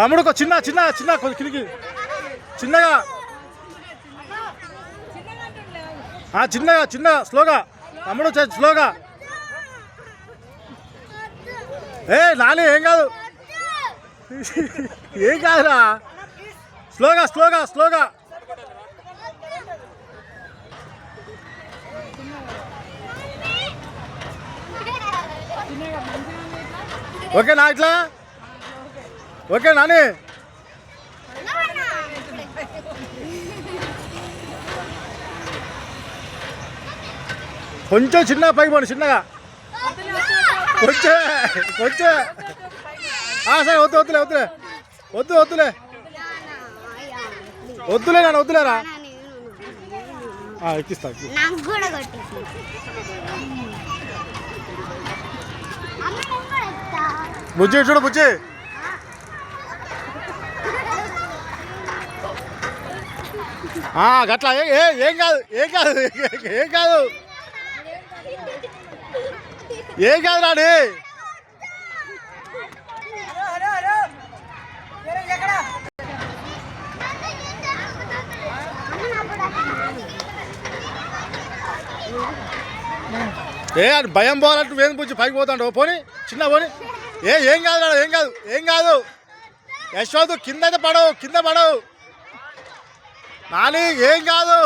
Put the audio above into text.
తమ్ముడు చిన్న చిన్న చిన్న కిందికి చిన్నగా చిన్నగా చిన్న స్లోగా తమ్ముడు స్లోగా. నాని ఏం కాదు ఏం కాదురా స్లోగా స్లోగా స్లోగా. ఓకేనా ఇట్లా ఓకే నాని. కొంచెం చిన్న పైకి పోండి చిన్నగా కొంచెం కొంచెం. సరే వద్దు వద్దులే వద్దులే వద్దు వద్దులే వద్దులే నాన్న వద్దులేరా ఎక్కిస్తా. బుజ్జి చూడు బుజ్జి. గట్లా ఏం కాదు ఏం కాదు ఏం కాదు ఏం కాదు రాడి. అది భయం పోవాలంటే వేలు పూచి పైకి పోతాడు. పోనీ చిన్న పోనీ ఏం కాదు రాడు ఏం కాదు ఏం కాదు. యశ్వద్ కింద అయితే పడవు కింద పడవు నాని ఏం కాదు.